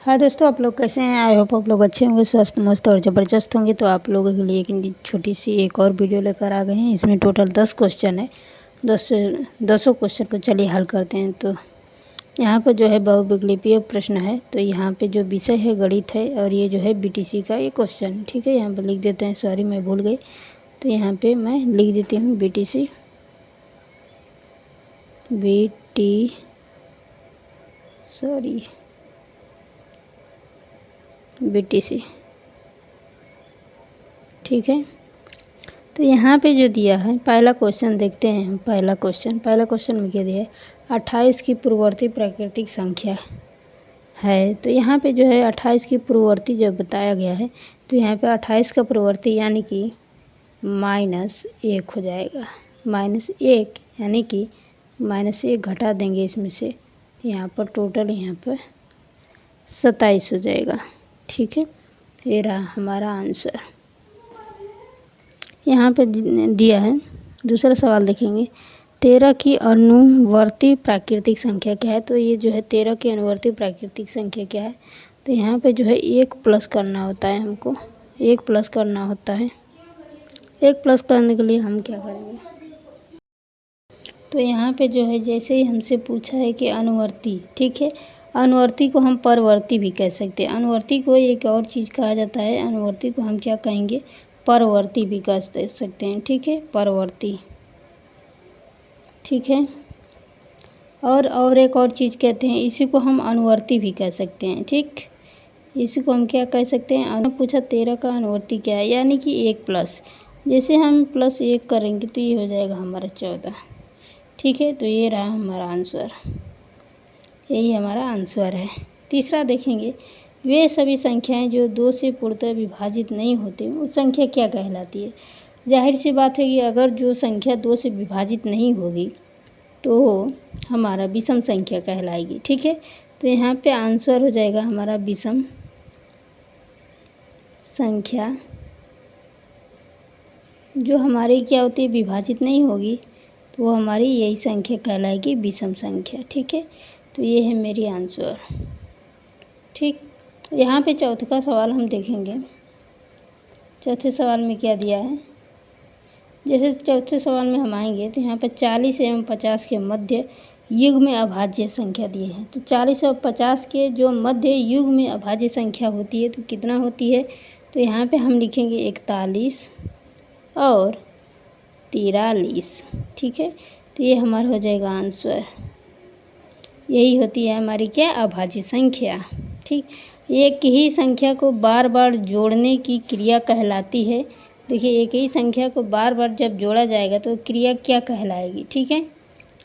हाँ दोस्तों, आप लोग कैसे हैं? आई होप आप लोग अच्छे होंगे, स्वस्थ मस्त और ज़बरदस्त होंगे। तो आप लोगों के लिए एक छोटी सी एक और वीडियो लेकर आ गए हैं। इसमें टोटल 10 क्वेश्चन है। 10 क्वेश्चन को चलिए हल करते हैं। तो यहाँ पर जो है बहुविकल्पीय प्रश्न है। तो यहाँ पे जो विषय है गणित है और ये जो है बीटीसी का ये क्वेश्चन है। ठीक है, यहाँ पर लिख देते हैं। सॉरी, मैं भूल गई। तो यहाँ पर मैं लिख देती हूँ बीटीसी बीटीसी। ठीक है, तो यहाँ पे जो दिया है पहला क्वेश्चन देखते हैं हम। पहला क्वेश्चन में क्या दिया है? 28 की पूर्ववर्ती प्राकृतिक संख्या है। तो यहाँ पे जो है 28 की पूर्ववर्ती जब बताया गया है तो यहाँ पे 28 का पूर्ववर्ती यानी कि -1 हो जाएगा। -1 यानी कि -1 घटा देंगे इसमें से, यहाँ पर टोटल यहाँ पर 27 हो जाएगा। ठीक है, ये रहा हमारा आंसर। यहाँ पे दिया है दूसरा सवाल देखेंगे। 13 की अनुवर्ती प्राकृतिक संख्या क्या है? तो ये जो है 13 की अनुवर्ती प्राकृतिक संख्या क्या है? तो यहाँ पे जो है 1 प्लस करना होता है हमको। 1 प्लस करना होता है। 1 प्लस करने के लिए हम क्या करेंगे? तो यहाँ पे जो है जैसे ही हमसे पूछा है कि अनुवर्ती, ठीक है, अनुवर्ती को हम परवर्ती भी कह सकते हैं। अनुवर्ती को एक और चीज़ कहा जाता है। अनुवर्ती को हम क्या कहेंगे? परवर्ती भी कह सकते हैं। ठीक है, परवर्ती। ठीक है, और एक और चीज़ कहते हैं, इसी को हम अनुवर्ती भी कह सकते हैं। ठीक, इसी को हम क्या कह सकते हैं? पूछा 13 का अनुवर्ती क्या है, यानी कि 1 प्लस। जैसे हम +1 करेंगे तो ये हो जाएगा हमारा 14। ठीक है, तो ये रहा हमारा आंसर। यही हमारा आंसर है। तीसरा देखेंगे, वे सभी संख्याएं जो 2 से पूर्णतः विभाजित नहीं होती वो संख्या क्या कहलाती है? जाहिर सी बात है कि अगर जो संख्या 2 से विभाजित नहीं होगी तो हमारा विषम संख्या कहलाएगी। ठीक है, तो यहाँ पे आंसर हो जाएगा हमारा विषम संख्या। जो हमारी क्या होती है? विभाजित नहीं होगी तो वो हमारी यही संख्या कहलाएगी, विषम संख्या। ठीक है, तो ये है मेरी आंसर। ठीक, यहाँ पे चौथे का सवाल हम देखेंगे। चौथे सवाल में क्या दिया है? जैसे चौथे सवाल में हम आएंगे तो यहाँ पर 40 एवं 50 के मध्य युग में अभाज्य संख्या दी है। तो 40 और 50 के जो मध्य युग में अभाज्य संख्या होती है तो कितना होती है? तो यहाँ पे हम लिखेंगे 41 और 43। ठीक है, तो ये हमारा हो जाएगा आंसर। यही होती है हमारी क्या? अभाज्य संख्या। ठीक, एक ही संख्या को बार बार जोड़ने की क्रिया कहलाती है। देखिए, एक ही संख्या को बार बार जब जोड़ा जाएगा तो क्रिया क्या कहलाएगी? ठीक है,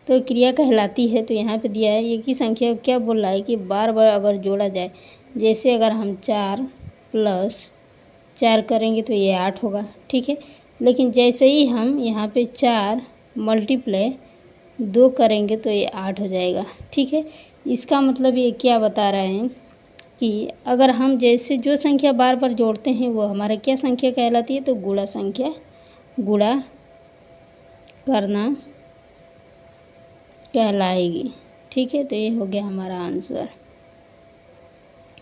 तो क्रिया कहलाती है। तो यहाँ पे दिया है एक ही संख्या को क्या बोल रहा है कि बार बार अगर जोड़ा जाए, जैसे अगर हम 4 + 4 करेंगे तो ये 8 होगा। ठीक है, लेकिन जैसे ही हम यहाँ पे 4 × 2 करेंगे तो ये 8 हो जाएगा। ठीक है, इसका मतलब ये क्या बता रहे हैं कि अगर हम जैसे जो संख्या बार बार जोड़ते हैं वो हमारा क्या संख्या कहलाती है? तो गुणा संख्या, गुणा करना कहलाएगी। ठीक है, तो ये हो गया हमारा आंसर।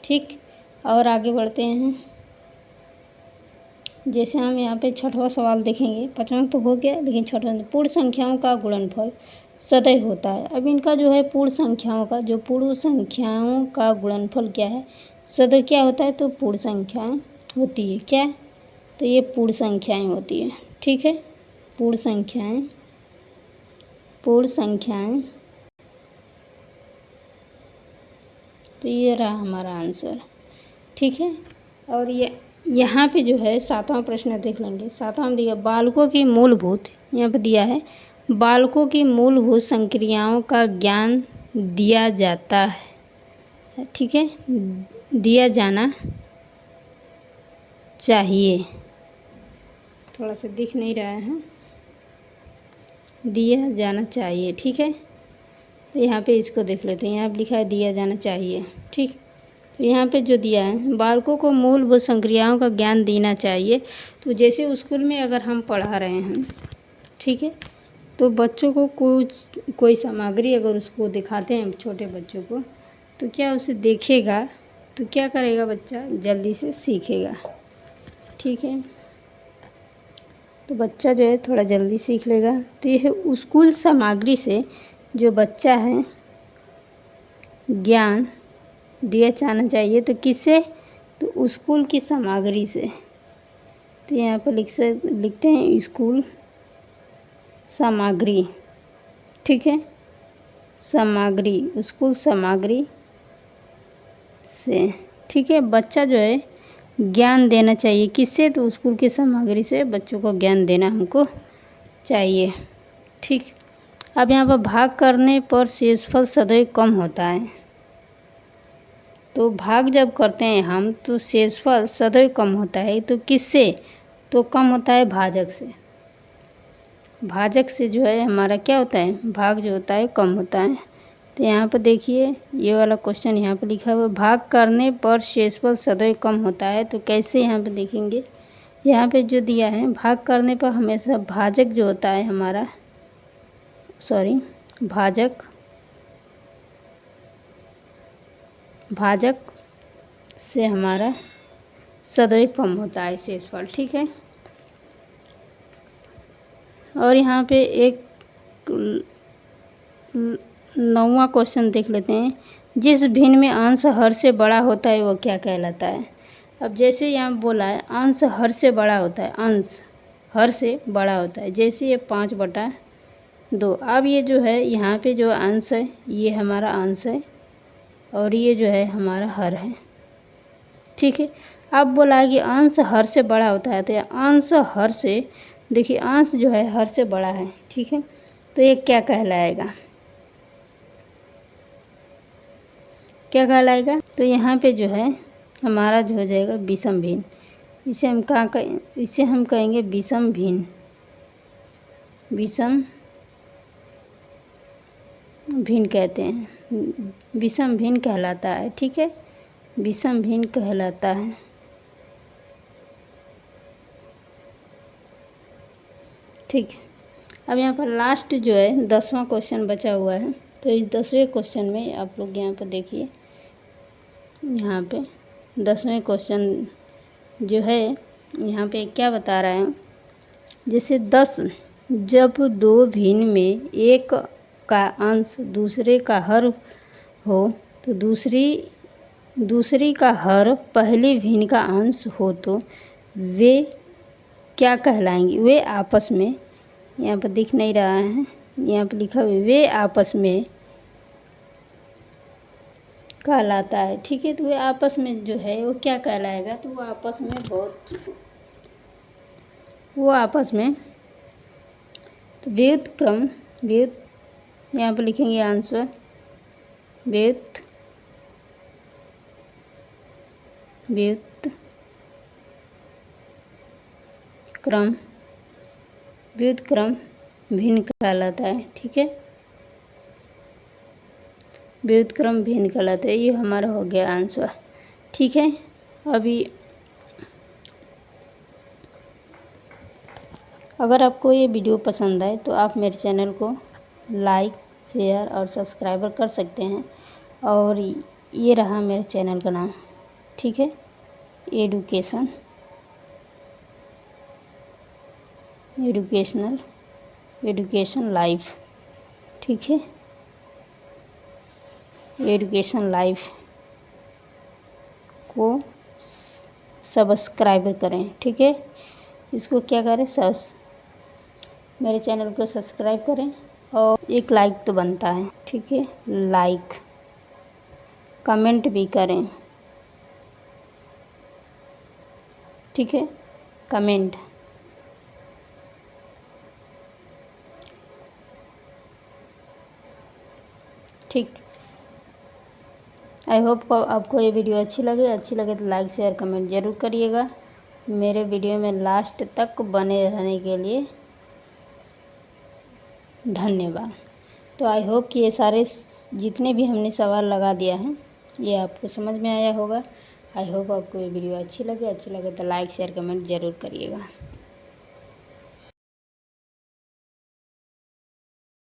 ठीक, और आगे बढ़ते हैं। जैसे हम यहाँ पे छठवां सवाल देखेंगे। पाँचवां तो हो गया, लेकिन छठवां, पूर्ण संख्याओं का गुणनफल सदैव होता है। अब इनका जो है पूर्ण संख्याओं का गुणनफल क्या है? सदैव क्या होता है? तो पूर्ण संख्याएं होती है। क्या? तो ये पूर्ण संख्याएं होती है। ठीक है, पूर्ण संख्याएं। तो ये रहा हमारा आंसर। ठीक है, और ये यहाँ पे जो है 7वां प्रश्न देख लेंगे। 7वां दिया, बालकों की मूलभूत, यहाँ पे दिया है बालकों की मूलभूत संक्रियाओं का ज्ञान दिया जाता है। ठीक है, दिया जाना चाहिए। थोड़ा सा दिख नहीं रहा है, दिया जाना चाहिए। ठीक है, तो यहाँ पे इसको देख लेते हैं। यहाँ पे लिखा है दिया जाना चाहिए। ठीक, तो यहाँ पे जो दिया है बालकों को मूलभूत संक्रियाओं का ज्ञान देना चाहिए। तो जैसे स्कूल में अगर हम पढ़ा रहे हैं, ठीक है, तो बच्चों को कोई सामग्री अगर उसको दिखाते हैं छोटे बच्चों को, तो क्या उसे देखेगा तो क्या करेगा बच्चा, जल्दी से सीखेगा। ठीक है, तो बच्चा जो है थोड़ा जल्दी सीख लेगा। तो यह स्कूल सामग्री से जो बच्चा है ज्ञान दिया जाना चाहिए। तो किससे, तो स्कूल की सामग्री से। तो यहाँ पर लिखते हैं स्कूल सामग्री। ठीक है, सामग्री, स्कूल सामग्री से। ठीक है, बच्चा जो है ज्ञान देना चाहिए किससे, तो स्कूल की सामग्री से बच्चों को ज्ञान देना हमको चाहिए। ठीक, अब यहाँ पर भाग करने पर शेषफल सदैव कम होता है। तो भाग जब करते हैं हम तो शेषफल सदैव कम होता है। तो किससे, तो कम होता है भाजक से। भाजक से जो है हमारा क्या होता है, भाग जो होता है कम होता है। तो यहाँ पर देखिए ये वाला क्वेश्चन यहाँ पर लिखा हुआ है, भाग करने पर शेषफल सदैव कम होता है। तो कैसे यहाँ पे देखेंगे, यहाँ पे जो दिया है भाग करने पर हमेशा भाजक जो होता है हमारा, भाजक से हमारा सदैव कम होता है शेषफल। ठीक है, और यहाँ पे एक 9वां क्वेश्चन देख लेते हैं, जिस भिन्न में अंश हर से बड़ा होता है वो क्या कहलाता है। अब जैसे यहाँ बोला है अंश हर से बड़ा होता है, अंश हर से बड़ा होता है, जैसे ये 5/2। अब ये जो है यहाँ पे जो अंश है ये हमारा अंश है और ये जो है हमारा हर है। ठीक है, अब बोला है कि अंश हर से बड़ा होता है। तो ये अंश हर से, देखिए अंश जो है हर से बड़ा है। ठीक है, तो ये क्या कहलाएगा, क्या कहलाएगा, तो यहाँ पे जो है हमारा जो हो जाएगा विषम भिन्न। इसे हम इसे हम कहेंगे विषम भिन्न, विषम भिन्न कहते हैं, विषम भिन्न कहलाता है। ठीक है, विषम भिन्न कहलाता है। ठीक है, अब यहाँ पर लास्ट जो है 10वां क्वेश्चन बचा हुआ है। तो इस 10वें क्वेश्चन में आप लोग यहाँ पर देखिए, यहाँ पे 10वें क्वेश्चन जो है यहाँ पे क्या बता रहा है, जैसे 10 जब दो भिन्न में एक का अंश दूसरे का हर हो तो दूसरी का हर पहले भिन्न का अंश हो तो वे क्या कहलाएंगे, वे आपस में, यहाँ पर दिख नहीं रहा है, यहाँ पर लिखा हुआ वे आपस में कहलाता है। ठीक है, तो वे आपस में जो है वो क्या कहलाएगा, तो वो आपस में तो व्युत्क्रम, यहाँ पर लिखेंगे आंसर व्युत्क्रम भिन्न कहलाता है। ठीक है, व्युत्क्रम भिन्न कहलाता है। ये हमारा हो गया आंसर। ठीक है, अभी अगर आपको ये वीडियो पसंद आए तो आप मेरे चैनल को लाइक, शेयर और सब्सक्राइबर कर सकते हैं। और ये रहा मेरे चैनल का नाम। ठीक है, एजुकेशन लाइफ। ठीक है, एजुकेशन लाइफ को सब्सक्राइब करें। ठीक है, इसको क्या करें, मेरे चैनल को सब्सक्राइब करें और एक लाइक तो बनता है। ठीक है, लाइक, कमेंट भी करें। ठीक है, कमेंट। ठीक, आई होप आपको ये वीडियो अच्छी लगे तो लाइक शेयर कमेंट ज़रूर करिएगा। मेरे वीडियो में लास्ट तक बने रहने के लिए धन्यवाद। तो आई होप कि ये सारे जितने भी हमने सवाल लगा दिया है ये आपको समझ में आया होगा। आई होप आपको ये वीडियो अच्छी लगे तो लाइक शेयर कमेंट ज़रूर करिएगा।